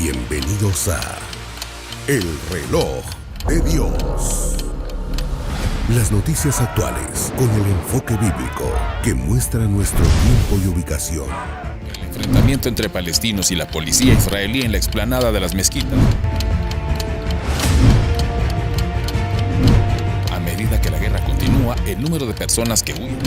Bienvenidos a El Reloj de Dios. Las noticias actuales con el enfoque bíblico que muestra nuestro tiempo y ubicación. El enfrentamiento entre palestinos y la policía israelí en la explanada de las mezquitas. A medida que la guerra continúa, el número de personas que huyen.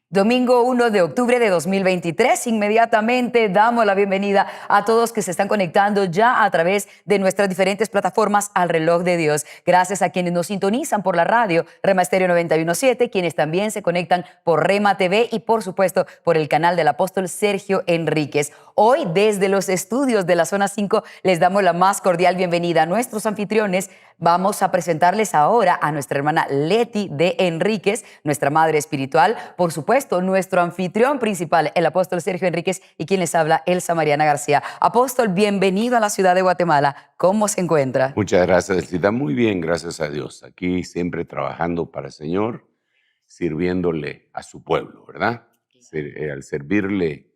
Domingo 1 de octubre de 2023, inmediatamente damos la bienvenida a todos que se están conectando ya a través de nuestras diferentes plataformas al Reloj de Dios. Gracias a quienes nos sintonizan por la radio Rema Estéreo 91.7, quienes también se conectan por Rema TV y por supuesto por el canal del apóstol Sergio Enríquez. Hoy desde los estudios de la Zona 5 les damos la más cordial bienvenida a nuestros anfitriones. Vamos a presentarles ahora a nuestra hermana Leti de Enríquez, nuestra madre espiritual, por supuesto, nuestro anfitrión principal, el apóstol Sergio Enríquez, y quien les habla, Elsa Mariana García. Apóstol, bienvenido a la ciudad de Guatemala. ¿Cómo se encuentra? Muchas gracias, Elcita. Muy bien, gracias a Dios. Aquí siempre trabajando para el Señor, sirviéndole a su pueblo, ¿verdad? Al servirle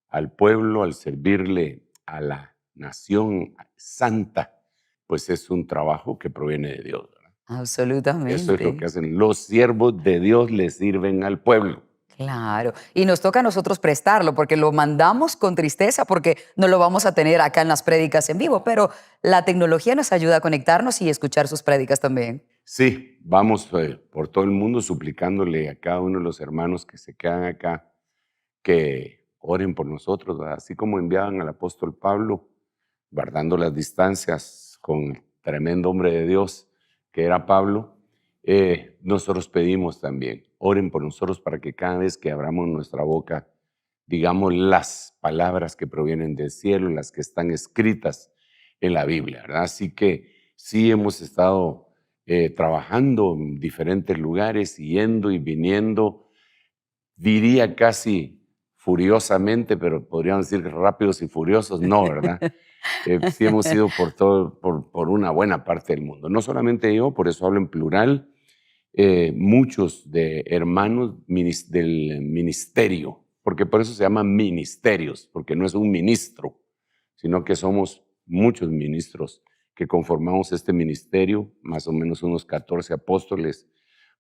al pueblo, al servirle a la nación santa, pues es un trabajo que proviene de Dios, ¿verdad? Absolutamente. Eso es lo que hacen los siervos de Dios, le sirven al pueblo. Claro, y nos toca a nosotros prestarlo porque lo mandamos con tristeza porque no lo vamos a tener acá en las prédicas en vivo, pero la tecnología nos ayuda a conectarnos y escuchar sus prédicas también. Sí, vamos por todo el mundo suplicándole a cada uno de los hermanos que se quedan acá que oren por nosotros, ¿verdad? Así como enviaban al apóstol Pablo, guardando las distancias con el tremendo hombre de Dios que era Pablo, nosotros pedimos también, oren por nosotros para que cada vez que abramos nuestra boca, digamos las palabras que provienen del cielo, las que están escritas en la Biblia, ¿verdad? Así que sí hemos estado trabajando en diferentes lugares, yendo y viniendo, diría casi furiosamente, pero podríamos decir rápidos y furiosos, no, ¿verdad? Sí hemos ido por una buena parte del mundo. No solamente yo, por eso hablo en plural, muchos de hermanos del ministerio, porque por eso se llaman ministerios, porque no es un ministro, sino que somos muchos ministros que conformamos este ministerio, más o menos unos 14 apóstoles,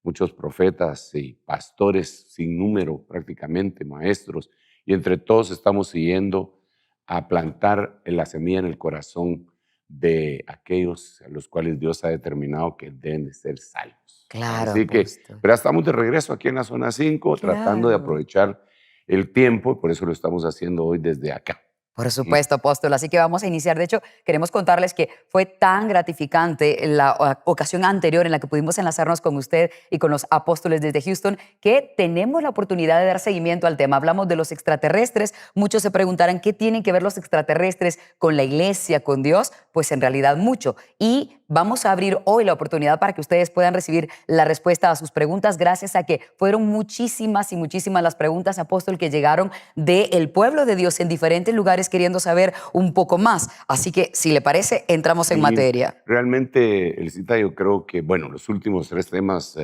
muchos profetas y pastores sin número prácticamente, maestros, y entre todos estamos siguiendo a plantar la semilla en el corazón de aquellos a los cuales Dios ha determinado que deben de ser salvos. Claro, Así que, apóstol. pero estamos de regreso aquí en la zona 5, tratando de Claro. aprovechar el tiempo, por eso lo estamos haciendo hoy desde acá. Por supuesto, apóstol. Así que vamos a iniciar. De hecho, queremos contarles que fue tan gratificante la ocasión anterior en la que pudimos enlazarnos con usted y con los apóstoles desde Houston, que tenemos la oportunidad de dar seguimiento al tema. Hablamos de los extraterrestres. Muchos se preguntarán qué tienen que ver los extraterrestres con la iglesia, con Dios. Pues en realidad mucho. Y vamos a abrir hoy la oportunidad para que ustedes puedan recibir la respuesta a sus preguntas, gracias a que fueron muchísimas y muchísimas las preguntas, apóstol, que llegaron del pueblo de Dios en diferentes lugares queriendo saber un poco más. Así que, si le parece, entramos en materia. Realmente, Elcita, yo creo que, bueno, los últimos 3 temas,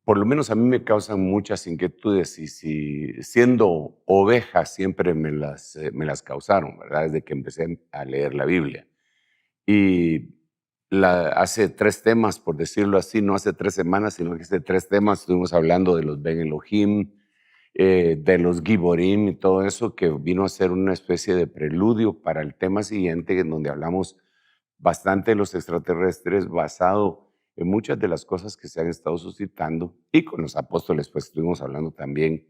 por lo menos a mí me causan muchas inquietudes y si siendo oveja siempre me las causaron, ¿verdad? Desde que empecé a leer la Biblia. Y hace 3 temas, por decirlo así, no hace 3 semanas, sino que hace 3 temas estuvimos hablando de los Ben Elohim, de los Giborim y todo eso, que vino a ser una especie de preludio para el tema siguiente, en donde hablamos bastante de los extraterrestres, basado en muchas de las cosas que se han estado suscitando, y con los apóstoles pues estuvimos hablando también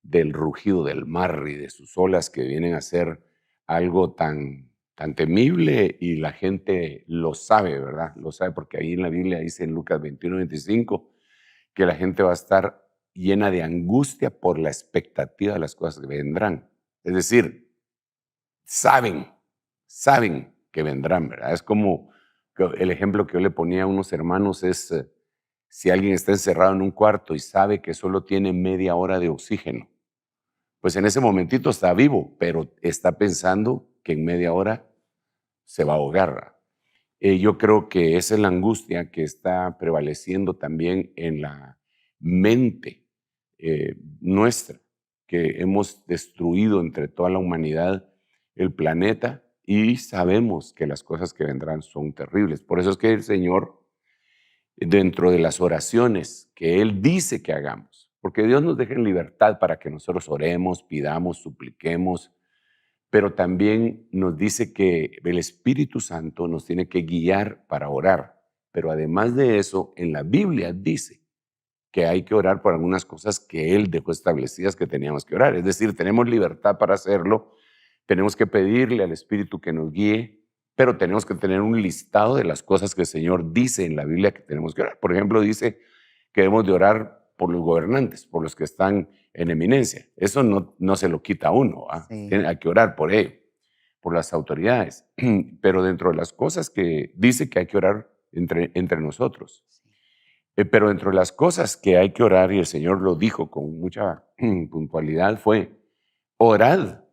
del rugido del mar y de sus olas que vienen a ser algo tan temible, y la gente lo sabe, ¿verdad? Lo sabe porque ahí en la Biblia dice en Lucas 21:25 que la gente va a estar llena de angustia por la expectativa de las cosas que vendrán. Es decir, saben que vendrán, ¿verdad? Es como el ejemplo que yo le ponía a unos hermanos es si alguien está encerrado en un cuarto y sabe que solo tiene media hora de oxígeno, pues en ese momentito está vivo, pero está pensando que en media hora se va a ahogar. Yo creo que esa es la angustia que está prevaleciendo también en la mente nuestra, que hemos destruido entre toda la humanidad el planeta y sabemos que las cosas que vendrán son terribles. Por eso es que el Señor, dentro de las oraciones que Él dice que hagamos, porque Dios nos deja en libertad para que nosotros oremos, pidamos, supliquemos, pero también nos dice que el Espíritu Santo nos tiene que guiar para orar. Pero además de eso, en la Biblia dice que hay que orar por algunas cosas que Él dejó establecidas que teníamos que orar. Es decir, tenemos libertad para hacerlo, tenemos que pedirle al Espíritu que nos guíe, pero tenemos que tener un listado de las cosas que el Señor dice en la Biblia que tenemos que orar. Por ejemplo, dice que debemos de orar por los gobernantes, por los que están en eminencia. Eso no se lo quita a uno. Sí. Hay que orar por ello, por las autoridades. Pero dentro de las cosas que dice que hay que orar entre nosotros. Pero dentro de las cosas que hay que orar, y el Señor lo dijo con mucha puntualidad, fue: orad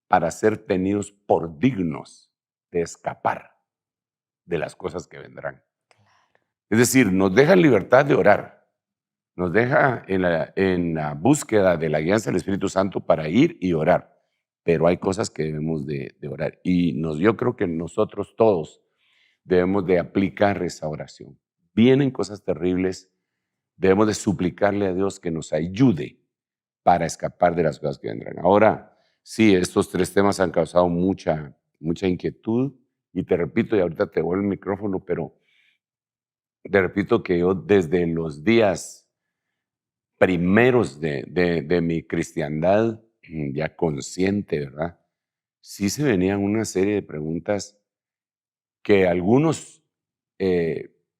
para ser tenidos por dignos de escapar de las cosas que vendrán. Es decir, nos deja libertad de orar, nos deja en la búsqueda de la guianza del Espíritu Santo para ir y orar, pero hay cosas que debemos de orar. Y yo creo que nosotros todos debemos de aplicar esa oración. Vienen cosas terribles, debemos de suplicarle a Dios que nos ayude para escapar de las cosas que vendrán. Ahora, sí, estos 3 temas han causado mucha inquietud, y te repito, y ahorita te vuelvo el micrófono, pero te repito que yo desde los días primeros de mi cristiandad, ya consciente, ¿verdad? Sí se venían una serie de preguntas que algunos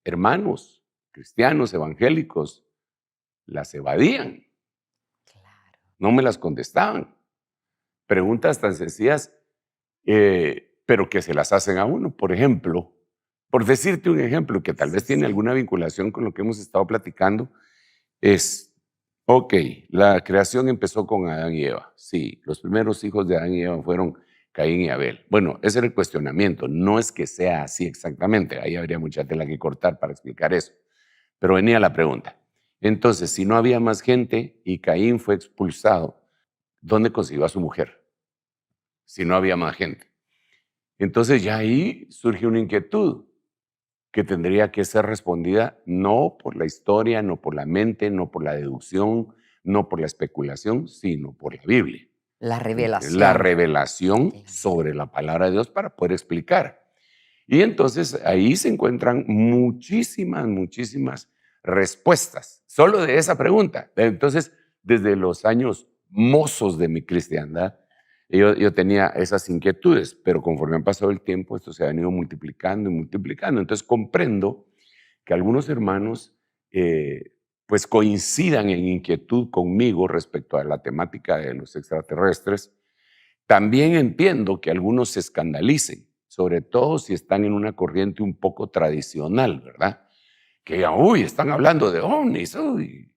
hermanos cristianos evangélicos las evadían. Claro. No me las contestaban. Preguntas tan sencillas, pero que se las hacen a uno. Por ejemplo, por decirte un ejemplo que tal vez tiene alguna vinculación con lo que hemos estado platicando, es, ok, la creación empezó con Adán y Eva. Sí, los primeros hijos de Adán y Eva fueron Caín y Abel. Bueno, ese era el cuestionamiento. No es que sea así exactamente. Ahí habría mucha tela que cortar para explicar eso. Pero venía la pregunta. Entonces, si no había más gente y Caín fue expulsado, ¿dónde consiguió a su mujer? Si no había más gente. Entonces ya ahí surge una inquietud que tendría que ser respondida no por la historia, no por la mente, no por la deducción, no por la especulación, sino por la Biblia. La revelación. La revelación sobre la palabra de Dios para poder explicar. Y entonces ahí se encuentran muchísimas respuestas solo de esa pregunta. Entonces, desde los años mozos de mi cristiandad, yo tenía esas inquietudes, pero conforme ha pasado el tiempo, esto se ha venido multiplicando y multiplicando. Entonces comprendo que algunos hermanos pues coincidan en inquietud conmigo respecto a la temática de los extraterrestres. También entiendo que algunos se escandalicen, sobre todo si están en una corriente un poco tradicional, ¿verdad? Que digan, uy, están hablando de ovnis, uy,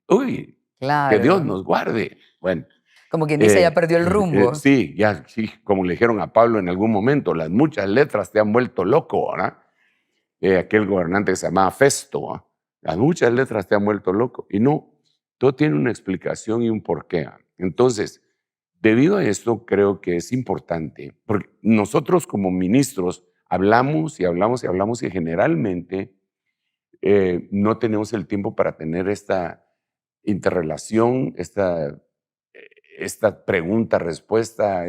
Claro. que Dios nos guarde. Bueno. Como quien dice, ya perdió el rumbo. Sí, como le dijeron a Pablo en algún momento, las muchas letras te han vuelto loco, ¿verdad? Aquel gobernante que se llamaba Festo, ¿verdad? Las muchas letras te han vuelto loco. Y no, todo tiene una explicación y un porqué. Entonces, debido a esto, creo que es importante, porque nosotros como ministros hablamos y generalmente no tenemos el tiempo para tener esta interrelación, esta pregunta-respuesta,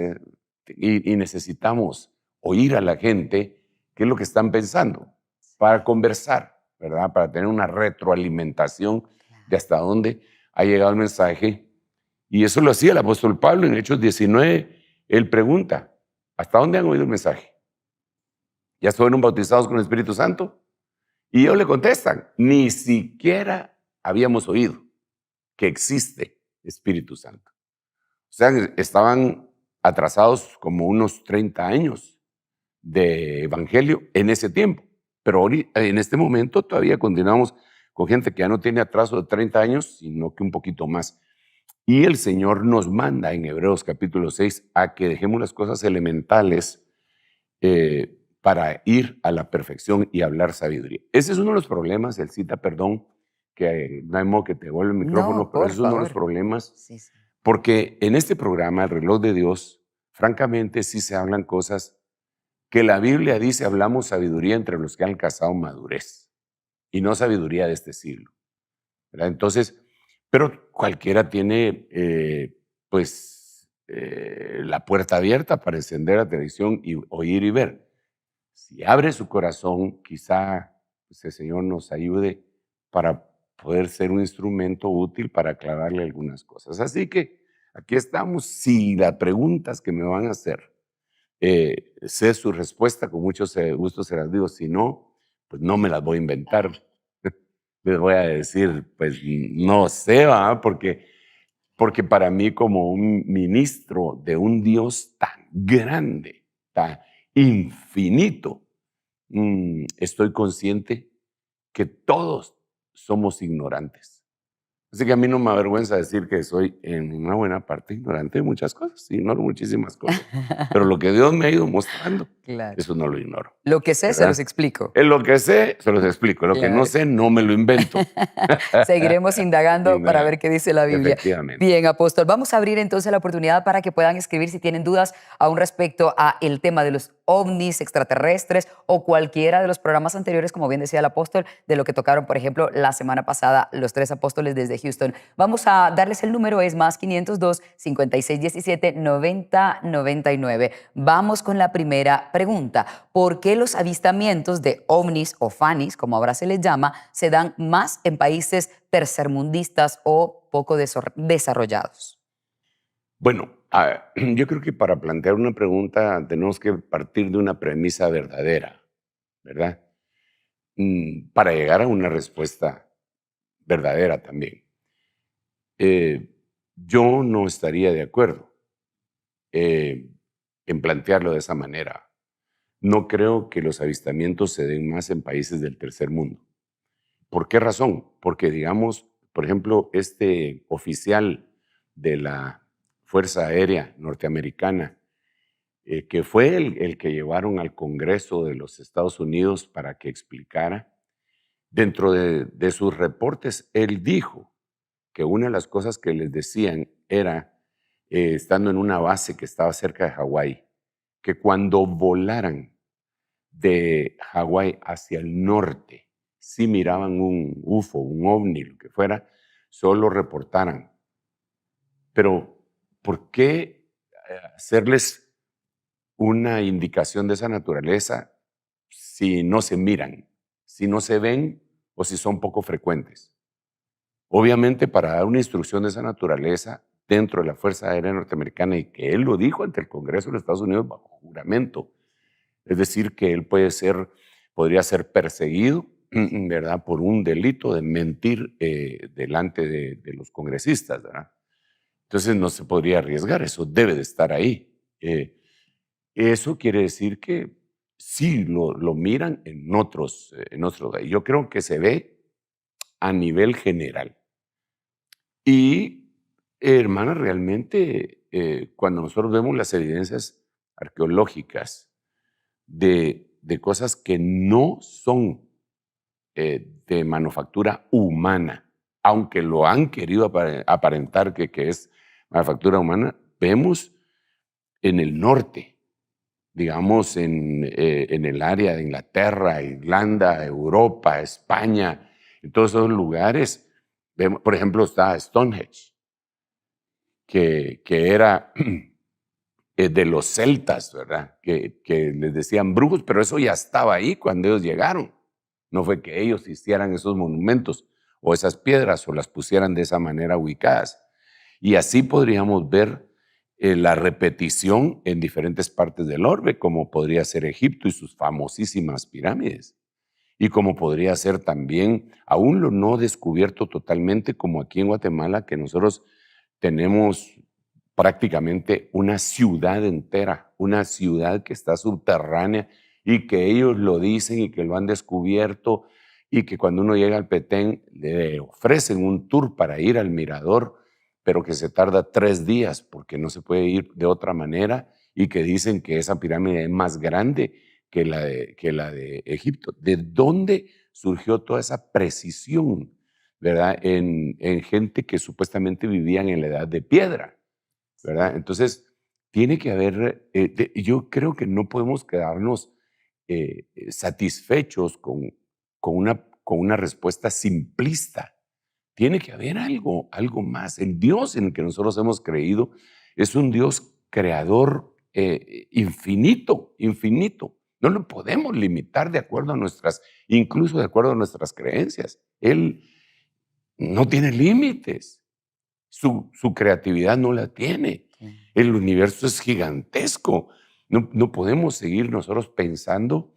y necesitamos oír a la gente qué es lo que están pensando para conversar, ¿verdad? Para tener una retroalimentación de hasta dónde ha llegado el mensaje. Y eso lo hacía el apóstol Pablo en Hechos 19. Él pregunta, ¿hasta dónde han oído el mensaje? ¿Ya fueron bautizados con el Espíritu Santo? Y ellos le contestan, ni siquiera habíamos oído que existe Espíritu Santo. O sea, estaban atrasados como unos 30 años de evangelio en ese tiempo. Pero en este momento todavía continuamos con gente que ya no tiene atraso de 30 años, sino que un poquito más. Y el Señor nos manda en Hebreos capítulo 6 a que dejemos las cosas elementales para ir a la perfección y hablar sabiduría. Ese es uno de los problemas, Elcita, perdón, que no hay modo que te vuelva el micrófono, No, pero por ese es uno de los favor. problemas. Sí, sí. Porque en este programa, El Reloj de Dios, francamente sí se hablan cosas que la Biblia dice, hablamos sabiduría entre los que han alcanzado madurez y no sabiduría de este siglo, ¿verdad? Entonces, pero cualquiera tiene la puerta abierta para encender la televisión y oír y ver. Si abre su corazón, quizá pues, el Señor nos ayude para poder ser un instrumento útil para aclararle algunas cosas. Así que aquí estamos. Si las preguntas que me van a hacer, sé su respuesta, con mucho gusto se las digo. Si no, pues no me las voy a inventar. Les voy a decir, pues no sé, ¿va? Porque para mí como un ministro de un Dios tan grande, tan infinito, estoy consciente que todos somos ignorantes. Así que a mí no me avergüenza decir que soy en una buena parte ignorante de muchas cosas. Ignoro muchísimas cosas. Pero lo que Dios me ha ido mostrando, Claro. eso no lo ignoro. Lo que sé, se ¿Verdad? los explico. En lo que sé, se los explico. Lo que no Claro. sé, no me lo invento. Seguiremos indagando para ver qué dice la Biblia. Efectivamente. Bien, apóstol, vamos a abrir entonces la oportunidad para que puedan escribir si tienen dudas aún respecto a el tema de los ovnis extraterrestres o cualquiera de los programas anteriores, como bien decía el apóstol, de lo que tocaron, por ejemplo, la semana pasada los tres apóstoles desde Houston. Vamos a darles el número, es más 502-5617-9099. Vamos con la primera pregunta. ¿Por qué los avistamientos de ovnis o fanis, como ahora se les llama, se dan más en países tercermundistas o poco desarrollados? Bueno, yo creo que para plantear una pregunta tenemos que partir de una premisa verdadera, ¿verdad? Para llegar a una respuesta verdadera también. Yo no estaría de acuerdo en plantearlo de esa manera. No creo que los avistamientos se den más en países del tercer mundo. ¿Por qué razón? Porque, digamos, por ejemplo, este oficial de la Fuerza Aérea Norteamericana, que fue el que llevaron al Congreso de los Estados Unidos para que explicara, dentro de sus reportes, él dijo que una de las cosas que les decían era, estando en una base que estaba cerca de Hawái, que cuando volaran de Hawái hacia el norte, si miraban un UFO, un ovni, lo que fuera, solo reportaran. Pero, ¿por qué hacerles una indicación de esa naturaleza si no se miran, si no se ven o si son poco frecuentes? Obviamente, para dar una instrucción de esa naturaleza dentro de la Fuerza Aérea Norteamericana, y que él lo dijo ante el Congreso de los Estados Unidos bajo juramento, es decir, que él podría ser perseguido, ¿verdad?, por un delito de mentir delante de los congresistas, ¿verdad? Entonces no se podría arriesgar, eso debe de estar ahí. Eso quiere decir que sí lo miran en otros. Yo creo que se ve a nivel general. Y, hermana, realmente cuando nosotros vemos las evidencias arqueológicas de cosas que no son de manufactura humana, aunque lo han querido aparentar que es manufactura humana, vemos en el norte, digamos en el área de Inglaterra, Irlanda, Europa, España, en todos esos lugares, vemos, por ejemplo, está Stonehenge, que era de los celtas, ¿verdad? Que les decían brujos, pero eso ya estaba ahí cuando ellos llegaron. No fue que ellos hicieran esos monumentos o esas piedras o las pusieran de esa manera ubicadas. Y así podríamos ver la repetición en diferentes partes del orbe, como podría ser Egipto y sus famosísimas pirámides. Y como podría ser también, aún lo no descubierto totalmente, como aquí en Guatemala, que nosotros tenemos prácticamente una ciudad entera, una ciudad que está subterránea y que ellos lo dicen y que lo han descubierto, y que cuando uno llega al Petén le ofrecen un tour para ir al mirador, pero que se tarda 3 días porque no se puede ir de otra manera, y que dicen que esa pirámide es más grande que la de Egipto. ¿De dónde surgió toda esa precisión, verdad, en gente que supuestamente vivían en la edad de piedra? ¿verdad? Entonces, tiene que haber, yo creo que no podemos quedarnos satisfechos con una respuesta simplista. Tiene que haber algo más. El Dios en el que nosotros hemos creído es un Dios creador infinito, infinito. No lo podemos limitar de acuerdo a incluso de acuerdo a nuestras creencias. Él no tiene límites. Su creatividad no la tiene. El universo es gigantesco. No podemos seguir nosotros pensando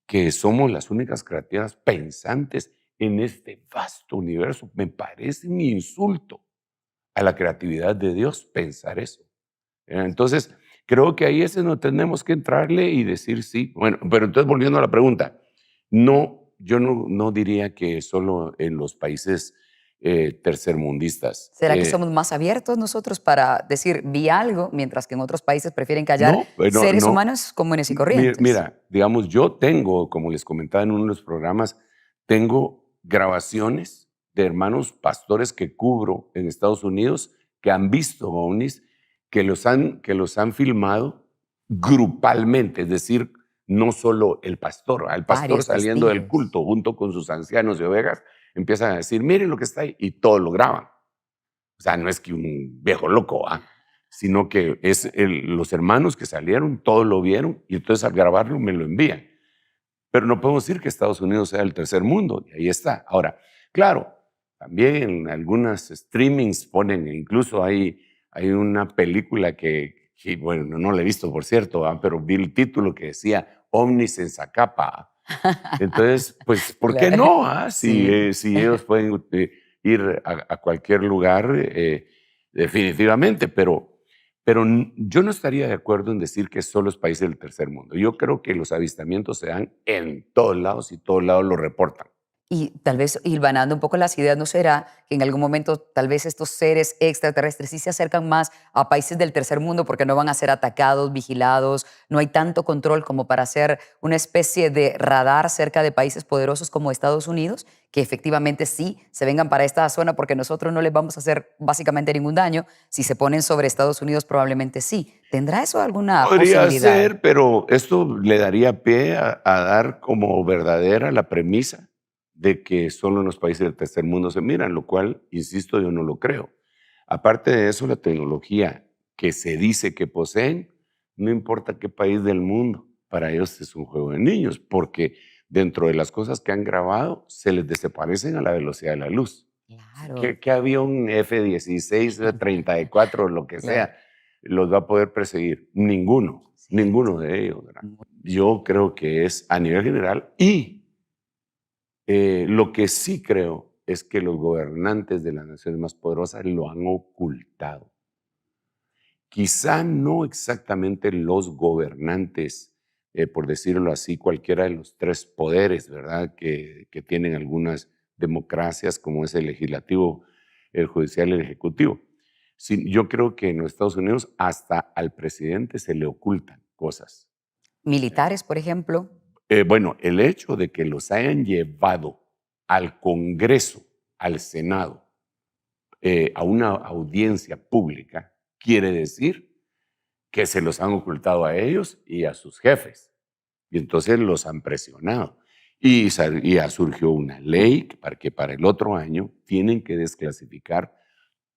que somos las únicas criaturas pensantes en este vasto universo. Me parece un insulto a la creatividad de Dios pensar eso. Entonces, creo que ahí es donde tenemos que entrarle y decir sí. Bueno, pero entonces volviendo a la pregunta, no, yo no diría que solo en los países tercermundistas. ¿Será que somos más abiertos nosotros para decir vi algo, mientras que en otros países prefieren callar No, no, seres no. humanos comunes y corrientes? Mira, digamos, yo tengo, como les comentaba en uno de los programas, tengo grabaciones de hermanos pastores que cubro en Estados Unidos que han visto ovnis, que los han filmado grupalmente, es decir, no solo el pastor, al pastor Varios saliendo del testigos. culto junto con sus ancianos y ovejas, empiezan a decir, miren lo que está ahí, y todos lo graban. O sea, no es que un viejo loco, sino que los hermanos que salieron, todos lo vieron, y entonces al grabarlo me lo envían. Pero no podemos decir que Estados Unidos sea el tercer mundo, y ahí está. Ahora, claro, también en algunas streamings ponen, incluso hay una película que, bueno, no la he visto, por cierto, pero vi el título que decía Ovnis en Zacapa. Entonces, pues, ¿por qué no? Sí. Si ellos pueden ir a cualquier lugar, definitivamente, pero yo no estaría de acuerdo en decir que solo es países del tercer mundo. Yo creo que los avistamientos se dan en todos lados y todos lados lo reportan. Y tal vez hilvanando un poco las ideas, ¿no será que en algún momento tal vez estos seres extraterrestres sí se acercan más a países del tercer mundo porque no van a ser atacados, vigilados, no hay tanto control como para hacer una especie de radar cerca de países poderosos como Estados Unidos, que efectivamente sí se vengan para esta zona porque nosotros no les vamos a hacer básicamente ningún daño? Si se ponen sobre Estados Unidos probablemente sí. ¿Tendrá eso alguna Podría posibilidad? ser, pero esto le daría pie a dar como verdadera la premisa de que solo en los países del tercer mundo se miran, lo cual, insisto, yo no lo creo. Aparte de eso, la tecnología que se dice que poseen, no importa qué país del mundo, para ellos es un juego de niños, porque dentro de las cosas que han grabado, se les desaparecen a la velocidad de la luz. Claro. ¿Qué avión F-16, F-34, lo que Claro. sea, los va a poder perseguir? Ninguno, Sí. ninguno de ellos, ¿verdad? Yo creo que es a nivel general y lo que sí creo es que los gobernantes de las naciones más poderosas lo han ocultado. Quizá no exactamente los gobernantes, por decirlo así, cualquiera de los tres poderes, ¿verdad? Que tienen algunas democracias, como es el legislativo, el judicial y el ejecutivo. Sí, yo creo que en los Estados Unidos hasta al presidente se le ocultan cosas. Militares, por ejemplo. Bueno, el hecho de que los hayan llevado al Congreso, al Senado, a una audiencia pública, quiere decir que se los han ocultado a ellos y a sus jefes. Y entonces los han presionado. Y ya surgió una ley para que para el otro año tienen que desclasificar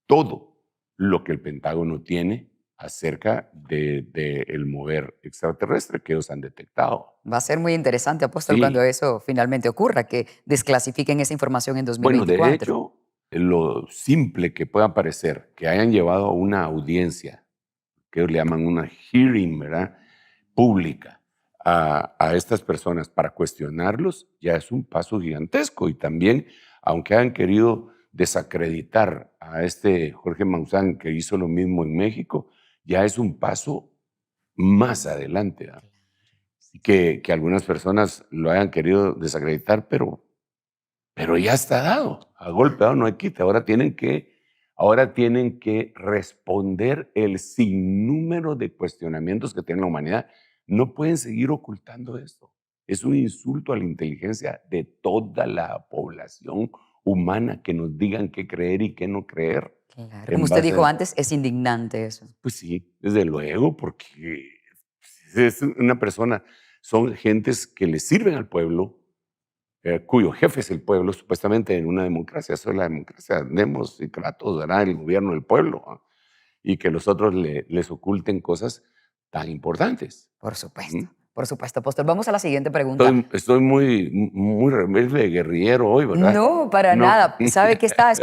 todo lo que el Pentágono tiene acerca del mover extraterrestre que ellos han detectado. Va a ser muy interesante, apóstol, Sí. cuando eso finalmente ocurra, que desclasifiquen esa información en Bueno, de 2024. hecho, lo simple que pueda parecer que hayan llevado a una audiencia, que ellos le llaman una hearing, ¿verdad? Pública, a estas personas para cuestionarlos, ya es un paso gigantesco. Y también, aunque hayan querido desacreditar a este Jorge Maussan, que hizo lo mismo en México, ya es un paso más adelante, ¿verdad? Que algunas personas lo hayan querido desacreditar, pero ya está dado, a golpe dado no hay quita. Ahora tienen que responder el sinnúmero de cuestionamientos que tiene la humanidad. No pueden seguir ocultando esto. Es un insulto a la inteligencia de toda la población humana que nos digan qué creer y qué no creer. Claro. Como En usted dijo base, antes, es indignante eso. pues sí, desde luego, porque es una persona, son gentes que le sirven al pueblo, cuyo jefe es el pueblo, supuestamente en una democracia. Eso es la democracia, demos y tratos, ¿verdad? El gobierno del pueblo, ¿ah? Y que los otros les oculten cosas tan importantes. Por ¿Mm? supuesto. Por supuesto, apóstol. Vamos a la siguiente pregunta. Estoy muy rebelde de guerrillero hoy, ¿verdad? No, para No. nada. ¿Sabe qué está?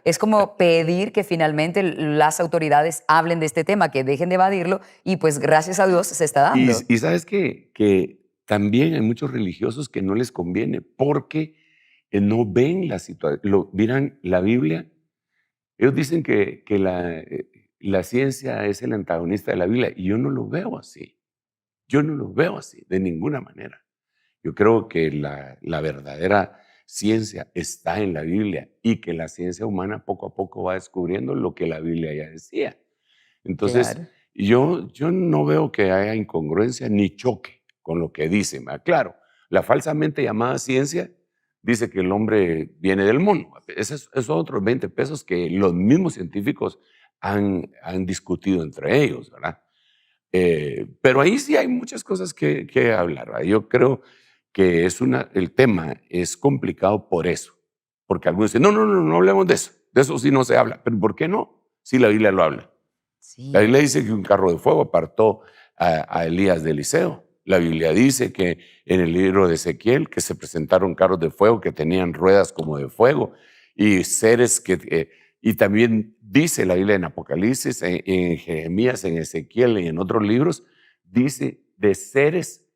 Es como pedir que finalmente las autoridades hablen de este tema, que dejen de evadirlo y pues gracias a Dios se está dando. Y sabes que también hay muchos religiosos que no les conviene porque no ven la situación, miran la Biblia. Ellos dicen que la ciencia es el antagonista de la Biblia y yo no lo veo así. Yo no lo veo así, de ninguna manera. Yo creo que la verdadera ciencia está en la Biblia y que la ciencia humana poco a poco va descubriendo lo que la Biblia ya decía. Entonces, Claro. yo no veo que haya incongruencia ni choque con lo que dicen. Claro, la falsamente llamada ciencia dice que el hombre viene del mono. Esos otros 20 pesos que los mismos científicos han discutido entre ellos, ¿verdad? Pero ahí sí hay muchas cosas que hablar, ¿verdad? Yo creo que el tema es complicado por eso. Porque algunos dicen, no hablemos de eso sí no se habla. ¿Pero por qué no? Si la Biblia lo habla. La Sí. Biblia dice que un carro de fuego apartó a Elías de Eliseo. La Biblia dice que en el libro de Ezequiel que se presentaron carros de fuego que tenían ruedas como de fuego y seres y también dice la Biblia en Apocalipsis, en Jeremías, en Ezequiel y en otros libros, dice de seres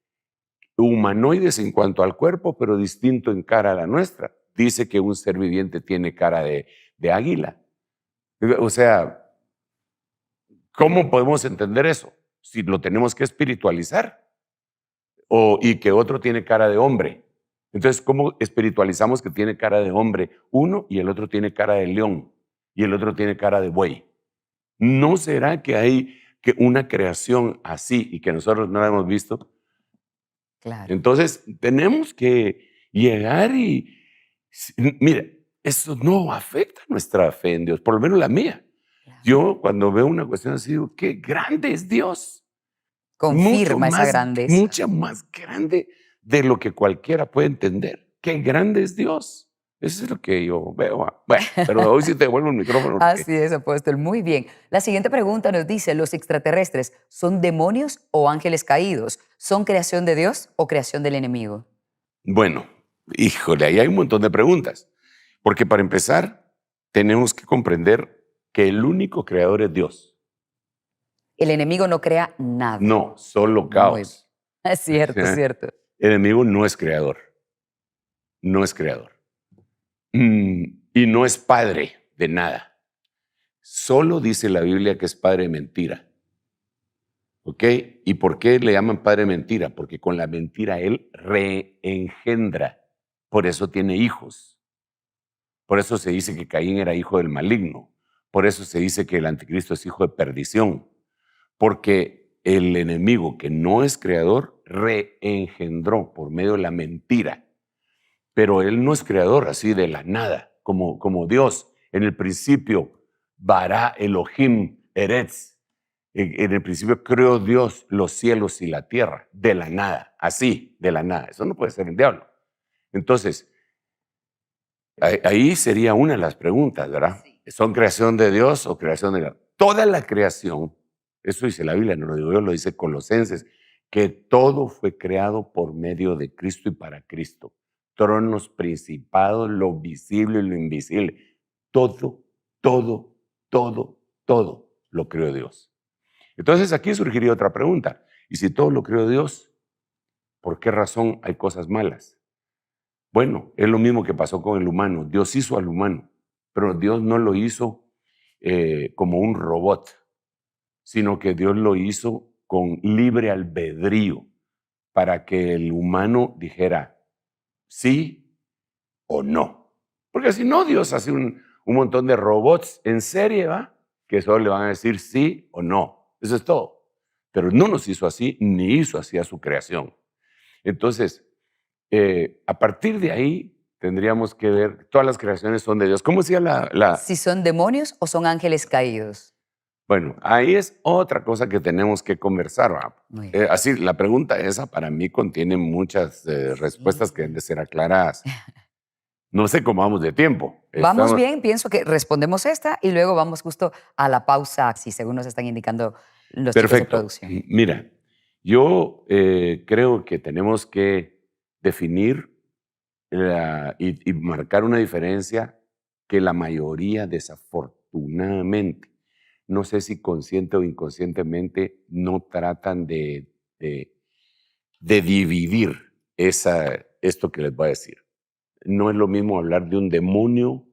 humanoides en cuanto al cuerpo, pero distinto en cara a la nuestra. Dice que un ser viviente tiene cara de águila. O sea, ¿cómo podemos entender eso? Si lo tenemos que espiritualizar y que otro tiene cara de hombre. Entonces, ¿cómo espiritualizamos que tiene cara de hombre uno y el otro tiene cara de león y el otro tiene cara de buey? ¿No será que hay una creación así y que nosotros no la hemos visto? Claro. Entonces, tenemos que llegar mira, eso no afecta nuestra fe en Dios, por lo menos la mía. Claro. Yo cuando veo una cuestión así digo, qué grande es Dios. Confirma esa grandeza. Mucha más grande de lo que cualquiera puede entender. Qué grande es Dios. Eso es lo que yo veo. Bueno, pero hoy sí te devuelvo el micrófono. Así es, apóstol. Muy bien. La siguiente pregunta nos dice, ¿los extraterrestres son demonios o ángeles caídos? ¿Son creación de Dios o creación del enemigo? Bueno, híjole, ahí hay un montón de preguntas. Porque para empezar, tenemos que comprender que el único creador es Dios. El enemigo no crea nada. No, solo caos. Es cierto, es cierto. El enemigo no es creador. No es creador. Y no es padre de nada. Solo dice la Biblia que es padre de mentira. ¿Ok? ¿Y por qué le llaman padre de mentira? Porque con la mentira él reengendra. Por eso tiene hijos. Por eso se dice que Caín era hijo del maligno. Por eso se dice que el anticristo es hijo de perdición. Porque el enemigo que no es creador reengendró por medio de la mentira. Pero él no es creador así de la nada, como Dios. En el principio, Bara Elohim Eretz. En el principio creó Dios los cielos y la tierra, de la nada, así, de la nada. Eso no puede ser el diablo. Entonces, ahí sería una de las preguntas, ¿verdad? ¿Son creación de Dios o creación de Dios? Toda la creación, eso dice la Biblia, no lo digo yo, lo dice Colosenses, que todo fue creado por medio de Cristo y para Cristo. Tronos, principados, lo visible y lo invisible. Todo lo creó Dios. Entonces aquí surgiría otra pregunta. ¿Y si todo lo creó Dios, por qué razón hay cosas malas? Bueno, es lo mismo que pasó con el humano. Dios hizo al humano, pero Dios no lo hizo como un robot, sino que Dios lo hizo con libre albedrío para que el humano dijera sí o no. Porque si no, Dios hace un montón de robots en serie, ¿va? Que solo le van a decir sí o no. Eso es todo. Pero no nos hizo así, ni hizo así a su creación. Entonces, a partir de ahí, tendríamos que ver, todas las creaciones son de Dios. ¿Cómo decía Si son demonios o son ángeles caídos. Bueno, ahí es otra cosa que tenemos que conversar, ¿va? Muy bien. Así, la pregunta esa para mí contiene muchas respuestas que deben de ser aclaradas. No sé cómo vamos de tiempo. Vamos bien, pienso que respondemos esta y luego vamos justo a la pausa, si según nos están indicando los chicos de Perfecto. producción. Mira, yo creo que tenemos que definir y marcar una diferencia que la mayoría, desafortunadamente, no sé si consciente o inconscientemente, no tratan de dividir esto que les voy a decir. No es lo mismo hablar de un demonio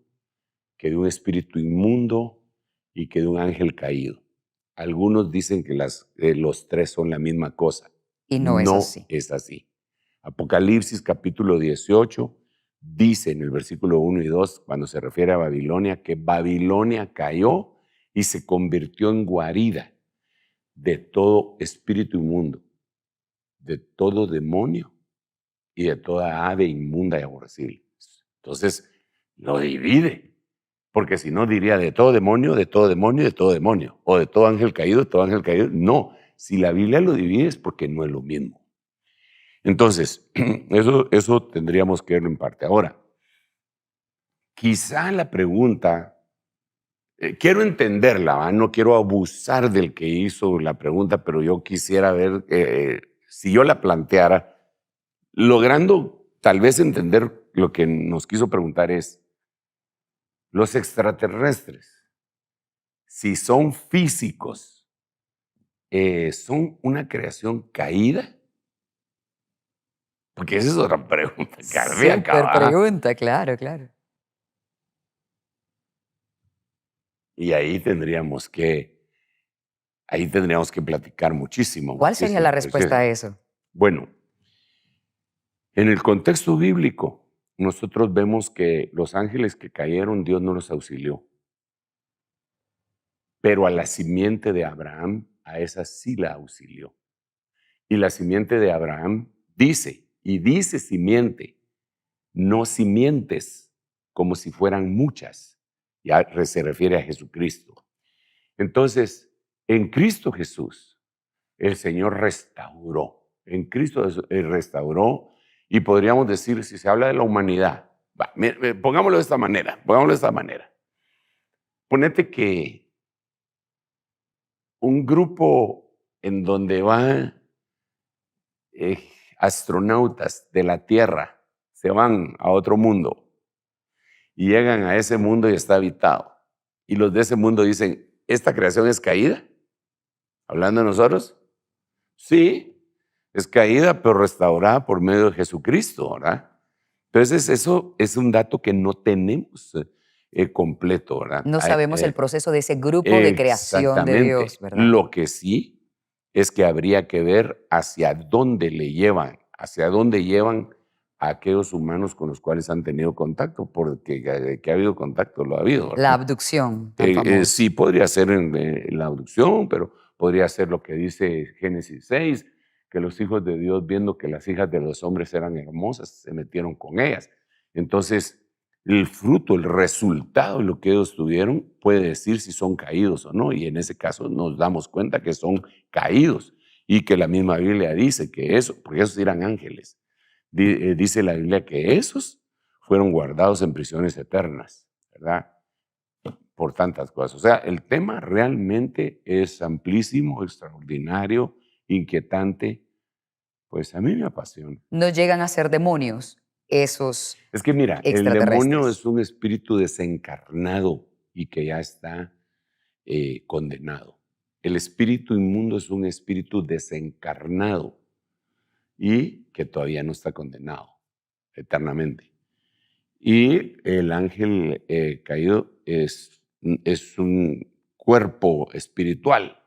que de un espíritu inmundo y que de un ángel caído. Algunos dicen que los tres son la misma cosa. Y no es así. Es así. Apocalipsis capítulo 18 dice en el versículo 1 y 2, cuando se refiere a Babilonia, que Babilonia cayó y se convirtió en guarida de todo espíritu inmundo, de todo demonio y de toda ave inmunda y aborrecible. Entonces, lo divide, porque si no diría de todo demonio, de todo demonio, de todo demonio, o de todo ángel caído, de todo ángel caído. No, si la Biblia lo divide es porque no es lo mismo. Entonces, eso tendríamos que verlo en parte. Ahora, quizá la pregunta, quiero entenderla, ¿va? No quiero abusar del que hizo la pregunta, pero yo quisiera ver, si yo la planteara, logrando tal vez entender lo que nos quiso preguntar es, los extraterrestres, si son físicos, ¿son una creación caída? Porque esa es otra pregunta cardíaca. Súper pregunta, claro, claro. Y ahí tendríamos que platicar muchísimo. ¿Cuál sería la respuesta a eso? Bueno, en el contexto bíblico, nosotros vemos que los ángeles que cayeron, Dios no los auxilió. Pero a la simiente de Abraham, a esa sí la auxilió. Y la simiente de Abraham dice simiente, no simientes, como si fueran muchas. Ya se refiere a Jesucristo. Entonces, en Cristo Jesús, el Señor restauró. En Cristo Él restauró, y podríamos decir, si se habla de la humanidad, pongámoslo de esta manera, Ponete que un grupo en donde van astronautas de la Tierra, se van a otro mundo, y llegan a ese mundo y está habitado. Y los de ese mundo dicen, ¿esta creación es caída? Hablando de nosotros. Sí, es caída, pero restaurada por medio de Jesucristo, ¿verdad? Entonces eso es un dato que no tenemos completo, ¿verdad? No sabemos el proceso de ese grupo de creación de Dios, ¿verdad? Lo que sí es que habría que ver hacia dónde llevan a aquellos humanos con los cuales han tenido contacto, porque que ha habido contacto, lo ha habido, ¿verdad? La abducción. Sí, podría ser la abducción, pero podría ser lo que dice Génesis 6, que los hijos de Dios, viendo que las hijas de los hombres eran hermosas, se metieron con ellas. Entonces, el fruto, el resultado de lo que ellos tuvieron puede decir si son caídos o no, y en ese caso nos damos cuenta que son caídos, y que la misma Biblia dice que porque esos eran ángeles. Dice la Biblia que esos fueron guardados en prisiones eternas, ¿verdad? Por tantas cosas. O sea, el tema realmente es amplísimo, extraordinario, inquietante. Pues a mí me apasiona. No llegan a ser demonios esos. Es que mira, el demonio es un espíritu desencarnado y que ya está condenado. El espíritu inmundo es un espíritu desencarnado y que todavía no está condenado eternamente. Y el ángel caído es un cuerpo espiritual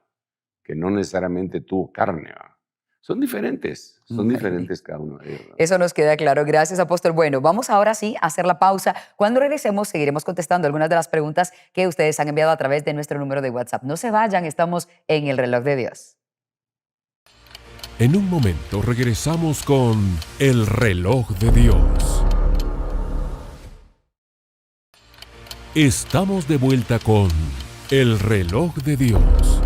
que no necesariamente tuvo carne, ¿verdad? Son diferentes cada uno de ellos, ¿verdad? Eso nos queda claro. Gracias, apóstol. Bueno, vamos ahora sí a hacer la pausa. Cuando regresemos, seguiremos contestando algunas de las preguntas que ustedes han enviado a través de nuestro número de WhatsApp. No se vayan, estamos en el reloj de Dios. En un momento regresamos con el reloj de Dios. Estamos de vuelta con El Reloj de Dios.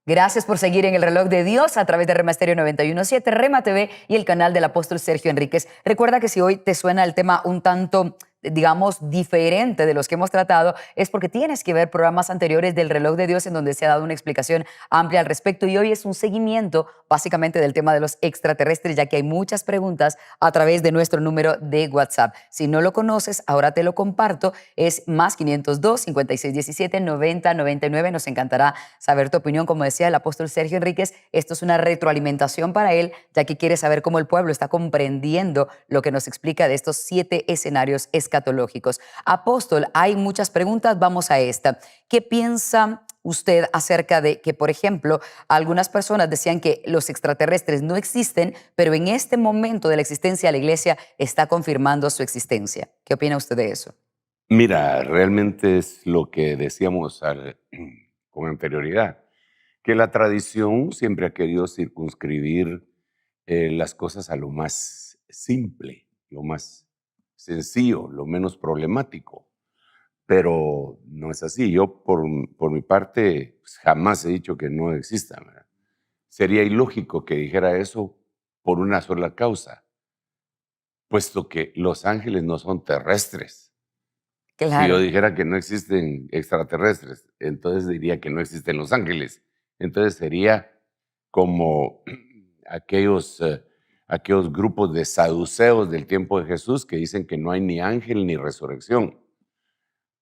Gracias por seguir en El Reloj de Dios a través de Rema Stereo 91.7, Rema TV y el canal del apóstol Sergio Enríquez. Recuerda que si hoy te suena el tema un tanto, digamos, diferente de los que hemos tratado, es porque tienes que ver programas anteriores del Reloj de Dios en donde se ha dado una explicación amplia al respecto, y hoy es un seguimiento básicamente del tema de los extraterrestres, ya que hay muchas preguntas a través de nuestro número de WhatsApp. Si no lo conoces, ahora te lo comparto, es más 502 5617 9099. Nos encantará saber tu opinión. Como decía el apóstol Sergio Enríquez, esto es una retroalimentación para él, ya que quiere saber cómo el pueblo está comprendiendo lo que nos explica de estos 7 escenarios escatológicos. Apóstol, hay muchas preguntas, vamos a esta. ¿Qué piensa usted acerca de que, por ejemplo, algunas personas decían que los extraterrestres no existen, pero en este momento de la existencia la iglesia está confirmando su existencia? ¿Qué opina usted de eso? Mira, realmente es lo que decíamos con anterioridad, que la tradición siempre ha querido circunscribir las cosas a lo más simple, lo más sencillo, lo menos problemático. Pero no es así. Yo, por mi parte, pues, jamás he dicho que no existan, ¿verdad? Sería ilógico que dijera eso por una sola causa, puesto que los ángeles no son terrestres. Si yo Claro. dijera que no existen extraterrestres, entonces diría que no existen los ángeles. Entonces sería como aquellos grupos de saduceos del tiempo de Jesús que dicen que no hay ni ángel ni resurrección.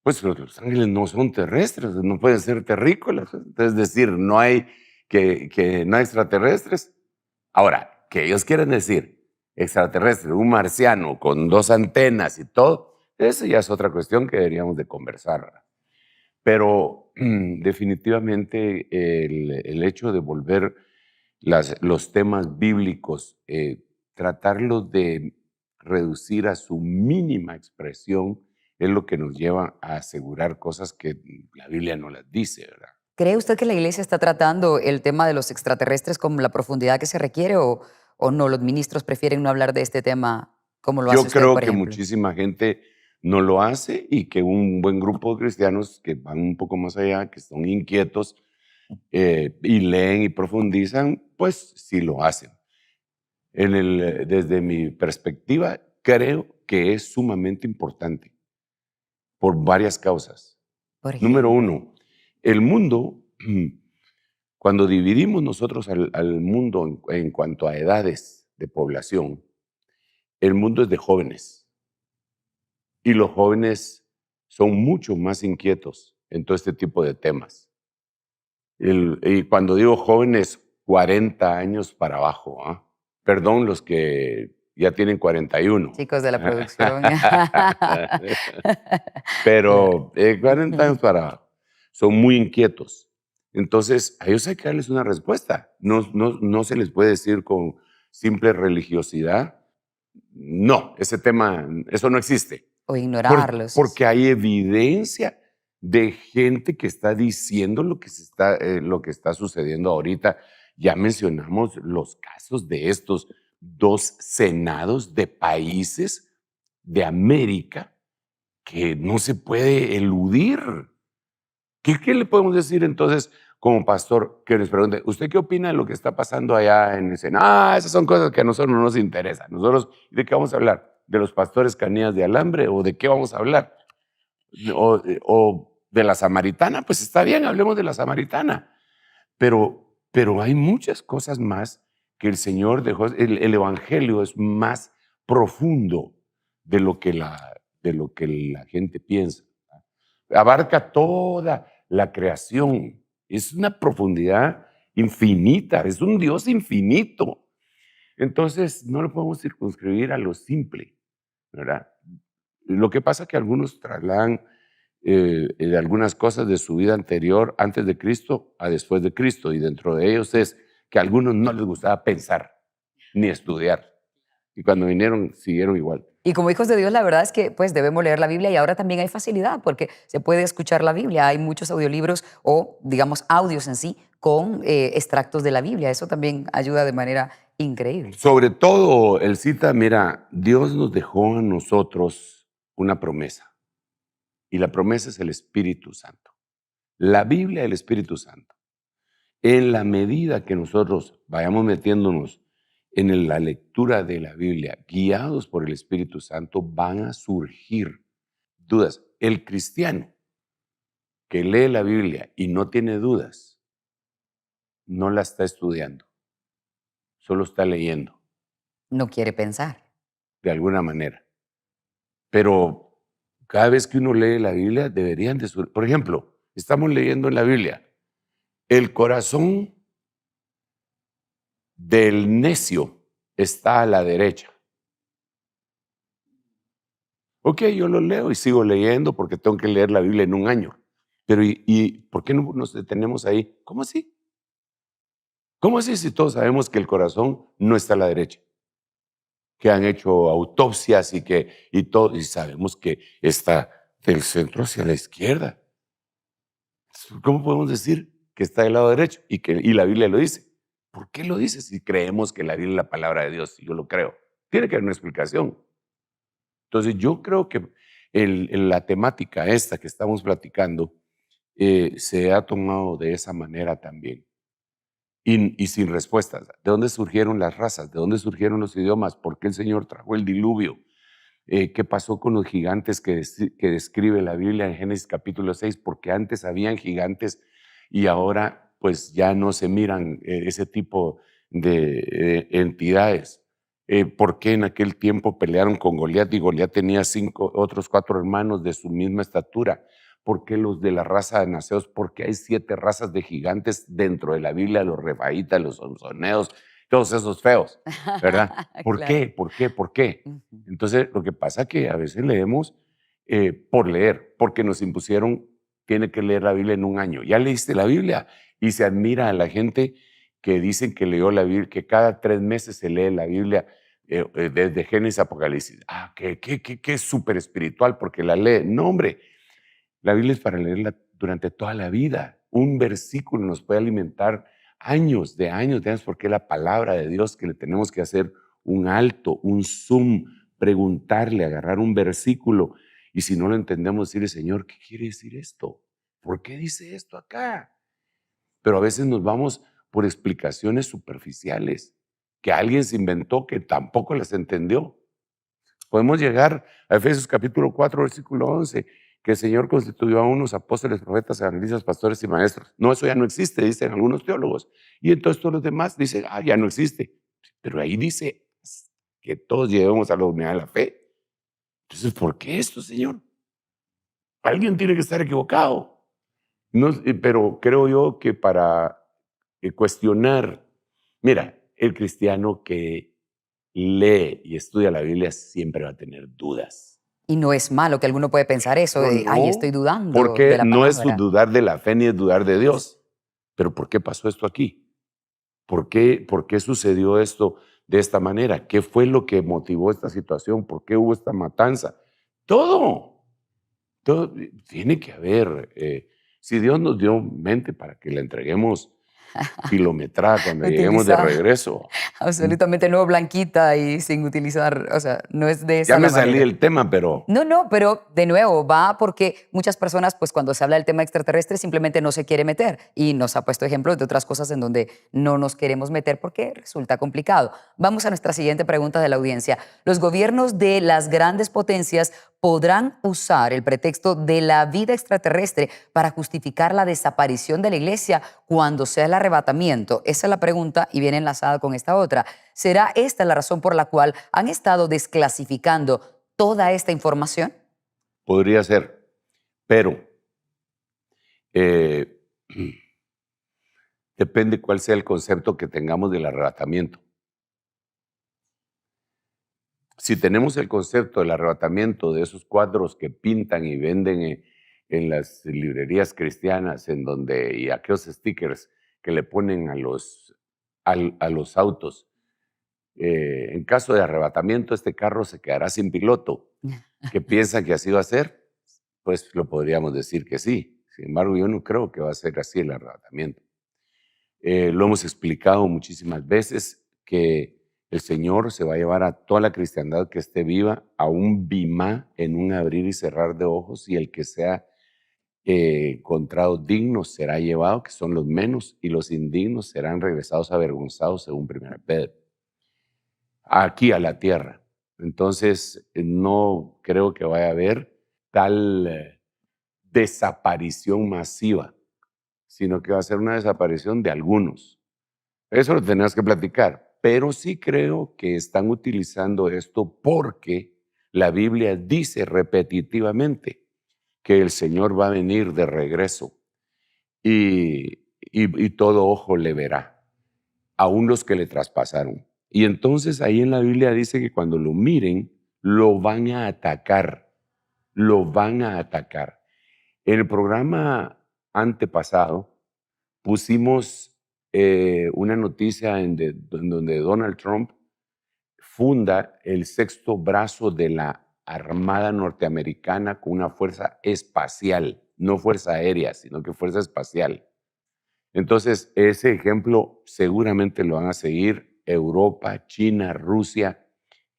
Pues los ángeles no son terrestres, no pueden ser terrícolas. Es decir, no hay que no hay extraterrestres. Ahora, que ellos quieren decir extraterrestre, un marciano con 2 antenas y todo, eso ya es otra cuestión que deberíamos de conversar. Pero definitivamente el hecho de volver los temas bíblicos, tratarlos de reducir a su mínima expresión, es lo que nos lleva a asegurar cosas que la Biblia no las dice, ¿verdad? ¿Cree usted que la iglesia está tratando el tema de los extraterrestres con la profundidad que se requiere, o no? ¿Los ministros prefieren no hablar de este tema como lo hace Yo usted, creo por que ejemplo? muchísima gente no lo hace y que un buen grupo de cristianos que van un poco más allá, que son inquietos y leen y profundizan, pues sí lo hacen. Desde mi perspectiva, creo que es sumamente importante por varias causas. Por Número ejemplo. 1, el mundo, cuando dividimos nosotros al mundo en cuanto a edades de población, el mundo es de jóvenes y los jóvenes son mucho más inquietos en todo este tipo de temas. Y cuando digo jóvenes, 40 años para abajo, ¿ah? Perdón, los que ya tienen 41. Chicos de la producción. Claro. Pero 40 años para abajo, son muy inquietos. Entonces, a ellos hay que darles una respuesta. No se les puede decir con simple religiosidad, no, ese tema, eso no existe. O ignorarlos. Porque hay evidencia de gente que está diciendo lo que está sucediendo ahorita. Ya mencionamos los casos de estos 2 senados de países de América que no se puede eludir. ¿Qué le podemos decir entonces como pastor que les pregunte, ¿usted qué opina de lo que está pasando allá en el Senado? Esas son cosas que a nosotros no nos interesan. Nosotros, ¿de qué vamos a hablar? ¿De los pastores canillas de alambre o de qué vamos a hablar? O de la samaritana, pues está bien, hablemos de la samaritana. Pero hay muchas cosas más que el Señor dejó. El evangelio es más profundo de lo que la gente piensa. Abarca toda la creación. Es una profundidad infinita, es un Dios infinito. Entonces, no lo podemos circunscribir a lo simple, ¿verdad? Lo que pasa es que algunos trasladan de algunas cosas de su vida anterior, antes de Cristo, a después de Cristo, y dentro de ellos es que a algunos no les gustaba pensar ni estudiar, y cuando vinieron siguieron igual. Y como hijos de Dios, la verdad es que pues debemos leer la Biblia, y ahora también hay facilidad porque se puede escuchar la Biblia. Hay muchos audiolibros o, digamos, audios en sí con extractos de la Biblia. Eso también ayuda de manera increíble. Sobre todo, Elcita, mira, Dios nos dejó a nosotros una promesa. Y la promesa es el Espíritu Santo. La Biblia es el Espíritu Santo. En la medida que nosotros vayamos metiéndonos en la lectura de la Biblia, guiados por el Espíritu Santo, van a surgir dudas. El cristiano que lee la Biblia y no tiene dudas, no la está estudiando, solo está leyendo, No quiere pensar. de alguna manera. Pero cada vez que uno lee la Biblia, deberían de surgir. Por ejemplo, estamos leyendo en la Biblia, el corazón del necio está a la derecha. Ok, yo lo leo y sigo leyendo porque tengo que leer la Biblia en un año. Pero ¿y por qué no nos detenemos ahí? ¿Cómo así? ¿Cómo así si todos sabemos que el corazón no está a la derecha? Que han hecho autopsias y sabemos que está del centro hacia la izquierda. ¿Cómo podemos decir que está del lado derecho y la Biblia lo dice? ¿Por qué lo dice si creemos que la Biblia es la palabra de Dios? Yo lo creo. Tiene que haber una explicación. Entonces yo creo que la temática esta que estamos platicando se ha tomado de esa manera también. Y sin respuestas. ¿De dónde surgieron las razas? ¿De dónde surgieron los idiomas? ¿Por qué el Señor trajo el diluvio? ¿Qué pasó con los gigantes que describe la Biblia en Génesis capítulo 6? Porque antes habían gigantes y ahora pues ya no se miran ese tipo de entidades. ¿Por qué en aquel tiempo pelearon con Goliat y Goliat tenía otros 4 hermanos de su misma estatura? ¿Por qué los de la raza de naceos? Porque hay 7 razas de gigantes dentro de la Biblia, los refaítas, los onzoneos, todos esos feos, ¿verdad? ¿Por Claro. qué? ¿Por qué? ¿Por qué? Ujú. Entonces, lo que pasa es que a veces leemos por leer, porque nos impusieron, tiene que leer la Biblia en un año. Ya leíste la Biblia y se admira a la gente que dicen que leyó la Biblia, que cada 3 meses se lee la Biblia desde Génesis a Apocalipsis. Ah, que súper espiritual porque la lee. No, hombre, la Biblia es para leerla durante toda la vida. Un versículo nos puede alimentar años de años, porque es la palabra de Dios que le tenemos que hacer un alto, un zoom, preguntarle, agarrar un versículo y si no lo entendemos, decirle, Señor, ¿qué quiere decir esto? ¿Por qué dice esto acá? Pero a veces nos vamos por explicaciones superficiales que alguien se inventó que tampoco las entendió. Podemos llegar a Efesios capítulo 4, versículo 11, que el Señor constituyó a unos apóstoles, profetas, evangelistas, pastores y maestros. No, eso ya no existe, dicen algunos teólogos. Y entonces todos los demás dicen, ya no existe. Pero ahí dice que todos lleguemos a la unidad de la fe. Entonces, ¿por qué esto, Señor? Alguien tiene que estar equivocado. No, pero creo yo que para cuestionar, mira, el cristiano que lee y estudia la Biblia siempre va a tener dudas. Y no es malo que alguno puede pensar eso, de, No, ay, estoy dudando porque de la no es palabra. dudar de la fe ni es dudar de Dios. Pero ¿por qué pasó esto aquí? ¿Por qué sucedió esto de esta manera? ¿Qué fue lo que motivó esta situación? ¿Por qué hubo esta matanza? Todo tiene que haber. Si Dios nos dio mente para que la entreguemos kilometrada cuando lleguemos de Utilizar regreso. absolutamente no blanquita y sin utilizar, o sea, no es de esa Ya me la salí manera. del tema, pero No, pero de nuevo va porque muchas personas, pues cuando se habla del tema extraterrestre, simplemente no se quiere meter y nos ha puesto ejemplos de otras cosas en donde no nos queremos meter porque resulta complicado. Vamos a nuestra siguiente pregunta de la audiencia. ¿Los gobiernos de las grandes potencias podrán usar el pretexto de la vida extraterrestre para justificar la desaparición de la iglesia cuando sea el arrebatamiento? Esa es la pregunta y viene enlazada con esta otra. ¿Será esta la razón por la cual han estado desclasificando toda esta información? podría ser. Pero depende cuál sea el concepto que tengamos del arrebatamiento. Si tenemos el concepto del arrebatamiento de esos cuadros que pintan y venden en las librerías cristianas, y aquellos stickers que le ponen a los autos, en caso de arrebatamiento, este carro se quedará sin piloto. ¿Qué piensan que así va a ser? Pues lo podríamos decir que sí. Sin embargo, yo no creo que va a ser así el arrebatamiento. Lo hemos explicado muchísimas veces que El Señor se va a llevar a toda la cristiandad que esté viva a un bimá en un abrir y cerrar de ojos, y el que sea encontrado digno será llevado, que son los menos, y los indignos serán regresados avergonzados, según 1 Pedro, aquí a la tierra. Entonces, no creo que vaya a haber tal desaparición masiva, sino que va a ser una desaparición de algunos. Eso lo tenemos que platicar, pero sí creo que están utilizando esto porque la Biblia dice repetitivamente que el Señor va a venir de regreso y todo ojo le verá, aún los que le traspasaron. Y entonces ahí en la Biblia dice que cuando lo miren, lo van a atacar, lo van a atacar. En el programa antepasado pusimos una noticia en donde Donald Trump funda el sexto brazo de la Armada norteamericana con una fuerza espacial, no fuerza aérea, sino que fuerza espacial. Entonces, ese ejemplo seguramente lo van a seguir Europa, China, Rusia,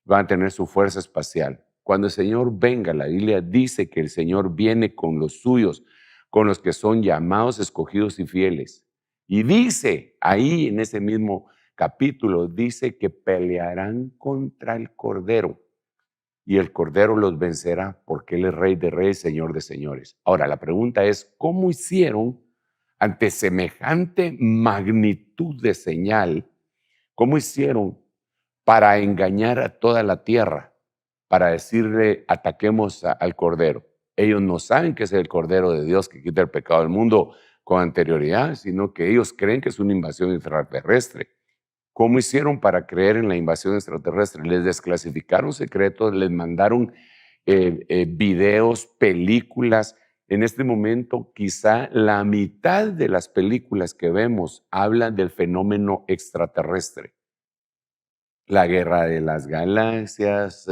van a tener su fuerza espacial. Cuando el Señor venga, la Biblia dice que el Señor viene con los suyos, con los que son llamados, escogidos y fieles. Y dice ahí en ese mismo capítulo, dice que pelearán contra el Cordero y el Cordero los vencerá porque Él es Rey de Reyes, Señor de Señores. Ahora, la pregunta es, ¿cómo hicieron ante semejante magnitud de señal? ¿Cómo hicieron para engañar a toda la tierra, para decirle, ataquemos al Cordero? Ellos no saben que es el Cordero de Dios que quita el pecado del mundo con anterioridad, sino que ellos creen que es una invasión extraterrestre. ¿Cómo hicieron para creer en la invasión extraterrestre? Les desclasificaron secretos, les mandaron videos, películas. En este momento, quizá la mitad de las películas que vemos hablan del fenómeno extraterrestre. La Guerra de las Galaxias,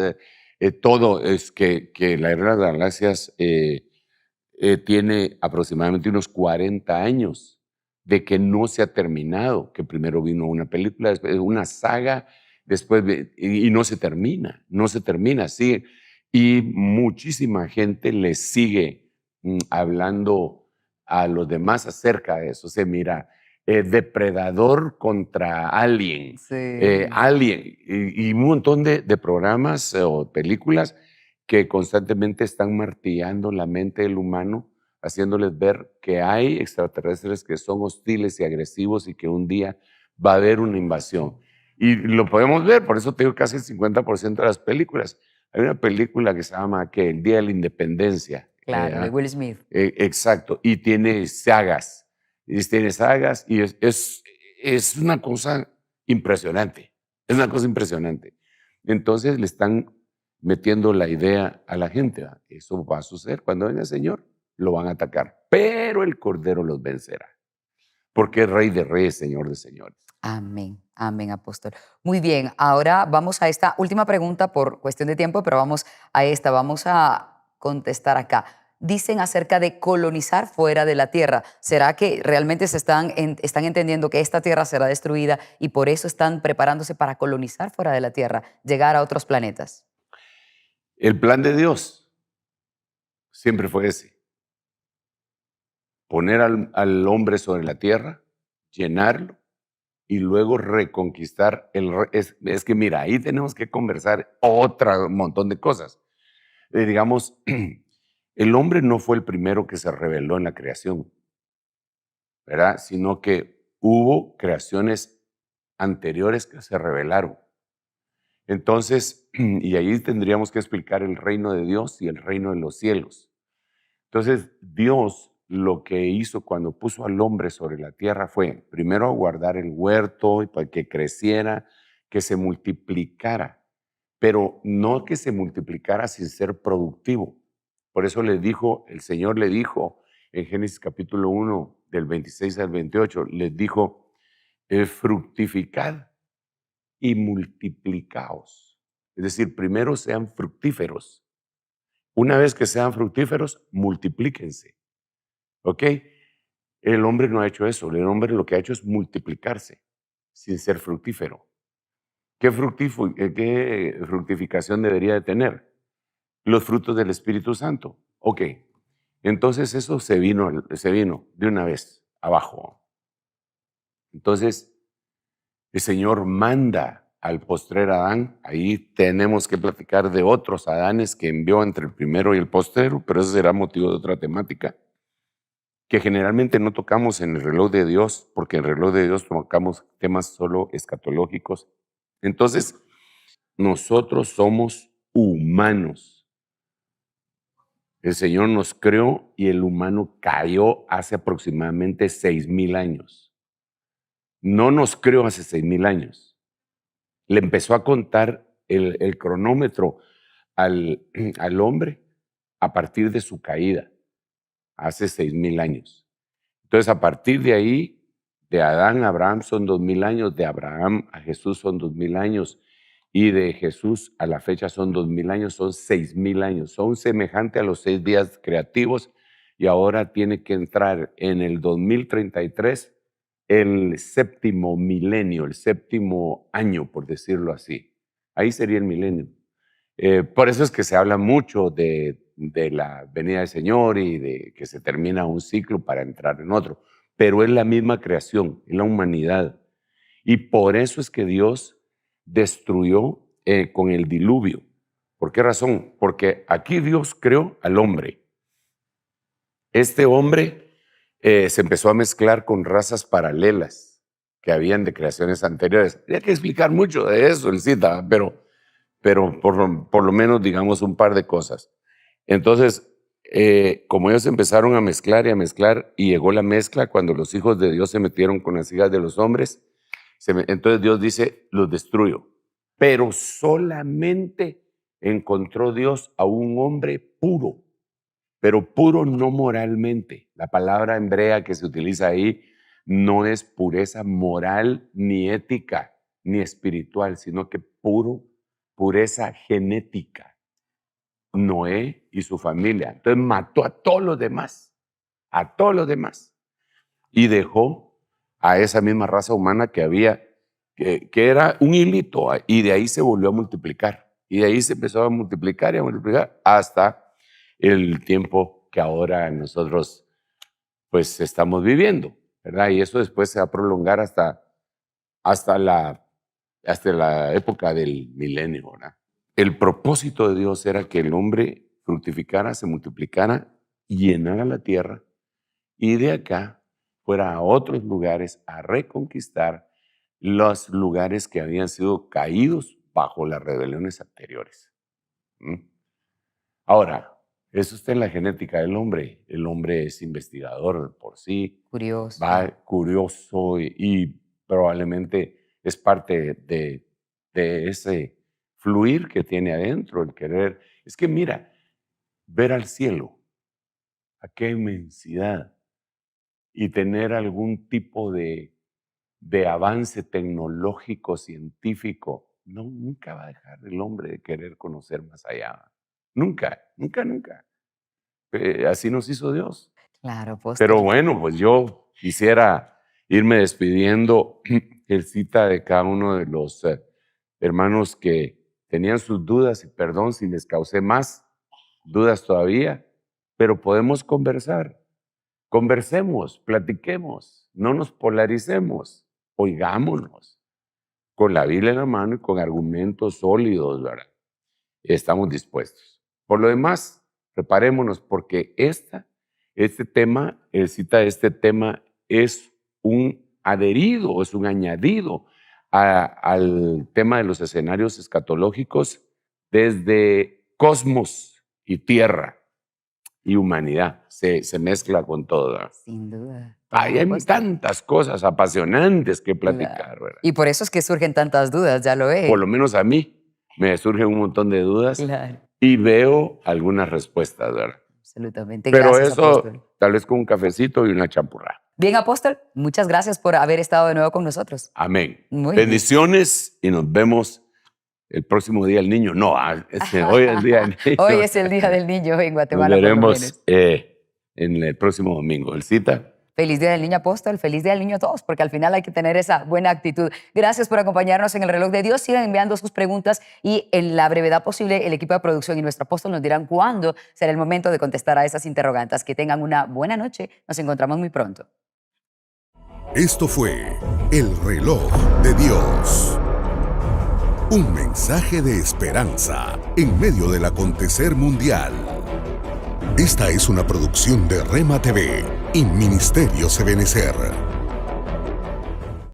todo es que la Guerra de las Galaxias tiene aproximadamente unos 40 años de que no se ha terminado, que primero vino una película, después una saga, después y no se termina, sigue. Y muchísima gente le sigue hablando a los demás acerca de eso. O sea, mira, Depredador contra Alien, Sí. Alien, y un montón de programas o películas que constantemente están martillando la mente del humano, haciéndoles ver que hay extraterrestres que son hostiles y agresivos y que un día va a haber una invasión. Y lo podemos ver, por eso te digo casi el 50% de las películas. Hay una película que se llama que El Día de la Independencia. Claro, de Will Smith. Exacto, y tiene sagas, y es una cosa impresionante, es una cosa impresionante. Entonces le están metiendo la idea a la gente, ¿verdad? Eso va a suceder, cuando venga el Señor, lo van a atacar, pero el Cordero los vencerá, porque es Rey de Reyes, Señor de Señores. Amén, amén, apóstol. Muy bien, ahora vamos a esta última pregunta por cuestión de tiempo, pero vamos a contestar acá. Dicen acerca de colonizar fuera de la tierra. ¿Será que realmente están entendiendo que esta tierra será destruida y por eso están preparándose para colonizar fuera de la tierra, llegar a otros planetas? El plan de Dios siempre fue ese: poner al hombre sobre la tierra, llenarlo y luego reconquistar es que mira, ahí tenemos que conversar otro montón de cosas. Digamos, el hombre no fue el primero que se rebeló en la creación, ¿verdad? Sino que hubo creaciones anteriores que se rebelaron. Entonces, y ahí tendríamos que explicar el reino de Dios y el reino de los cielos. Entonces, Dios lo que hizo cuando puso al hombre sobre la tierra fue, primero, guardar el huerto y para que creciera, que se multiplicara, pero no que se multiplicara sin ser productivo. Por eso el Señor le dijo en Génesis capítulo 1, del 26 al 28, les dijo, fructificad y multiplicaos. Es decir, primero sean fructíferos. Una vez que sean fructíferos, multiplíquense. ¿Ok? El hombre no ha hecho eso. El hombre lo que ha hecho es multiplicarse sin ser fructífero. ¿Qué fructificación debería de tener? Los frutos del Espíritu Santo. Ok, entonces eso se vino de una vez abajo. Entonces, el Señor manda al postrer Adán. Ahí tenemos que platicar de otros Adanes que envió entre el primero y el postrero, pero eso será motivo de otra temática, que generalmente no tocamos en el reloj de Dios, porque en el reloj de Dios tocamos temas solo escatológicos. Entonces, nosotros somos humanos. El Señor nos creó y el humano cayó hace aproximadamente 6,000 años. No nos creó hace 6,000 años. Le empezó a contar el cronómetro al hombre a partir de su caída, hace 6,000 años. Entonces, a partir de ahí, de Adán a Abraham son 2,000 años, de Abraham a Jesús son 2,000 años, y de Jesús a la fecha son 2,000 años, son 6,000 años. Son semejantes a los 6 días creativos, y ahora tiene que entrar en el 2033 el séptimo milenio, el séptimo año, por decirlo así. Ahí sería el milenio. Por eso es que se habla mucho de la venida del Señor y de que se termina un ciclo para entrar en otro. Pero es la misma creación, es la humanidad. Y por eso es que Dios destruyó con el diluvio. ¿Por qué razón? Porque aquí Dios creó al hombre. Este hombre se empezó a mezclar con razas paralelas que habían de creaciones anteriores. Hay que explicar mucho de eso, el cita, pero por lo menos digamos un par de cosas. Entonces, como ellos empezaron a mezclar y llegó la mezcla cuando los hijos de Dios se metieron con las hijas de los hombres, entonces Dios dice, los destruyo. Pero solamente encontró Dios a un hombre puro, pero puro no moralmente. La palabra hebrea que se utiliza ahí no es pureza moral, ni ética, ni espiritual, sino que pureza genética. Noé y su familia. Entonces mató a todos los demás, y dejó a esa misma raza humana que había, que era un hilito, y de ahí se volvió a multiplicar, y de ahí se empezó a multiplicar y a multiplicar hasta el tiempo que ahora nosotros pues estamos viviendo, ¿verdad? Y eso después se va a prolongar hasta la época del milenio, ¿verdad? El propósito de Dios era que el hombre fructificara, se multiplicara, llenara la tierra y de acá fuera a otros lugares a reconquistar los lugares que habían sido caídos bajo las rebeliones anteriores. Ahora, eso está en la genética del hombre. El hombre es investigador por sí. Curioso. Va curioso y probablemente es parte de ese fluir que tiene adentro, el querer. Es que mira, ver al cielo, a qué inmensidad, y tener algún tipo de avance tecnológico, científico, nunca va a dejar el hombre de querer conocer más allá. Nunca, nunca, nunca. Así nos hizo Dios. Claro, apóstol. Pero bueno, pues yo quisiera irme despidiendo el cita de cada uno de los hermanos que tenían sus dudas, y perdón si les causé más dudas todavía, pero podemos conversar. Conversemos, platiquemos, no nos polaricemos, oigámonos con la Biblia en la mano y con argumentos sólidos, ¿verdad? Estamos dispuestos. Por lo demás, preparémonos porque este tema es un adherido, es un añadido al tema de los escenarios escatológicos desde cosmos y tierra y humanidad. Se mezcla con todo, ¿verdad? Sin duda. Hay tantas cosas apasionantes que platicar, ¿verdad? Y por eso es que surgen tantas dudas, ya lo es. Por lo menos a mí me surgen un montón de dudas. Claro. Y veo algunas respuestas, ¿verdad? Absolutamente. Pero Gracias, eso, apóstol. tal vez con un cafecito y una champurrada. Bien, apóstol, muchas gracias por haber estado de nuevo con nosotros. Amén. Muy bien. Bendiciones y nos vemos el próximo Día del Niño. No, hoy es el Día del Niño. Hoy es el Día del Niño en Nos Guatemala. por lo veremos menos. en el próximo domingo. El cita. Feliz Día del Niño Apóstol, feliz Día del Niño a todos, porque al final hay que tener esa buena actitud. Gracias por acompañarnos en el Reloj de Dios. Sigan enviando sus preguntas y en la brevedad posible el equipo de producción y nuestro apóstol nos dirán cuándo será el momento de contestar a esas interrogantes. Que tengan una buena noche. Nos encontramos muy pronto. Esto fue El Reloj de Dios. Un mensaje de esperanza en medio del acontecer mundial. Esta es una producción de Rema TV y Ministerio Ebenecer.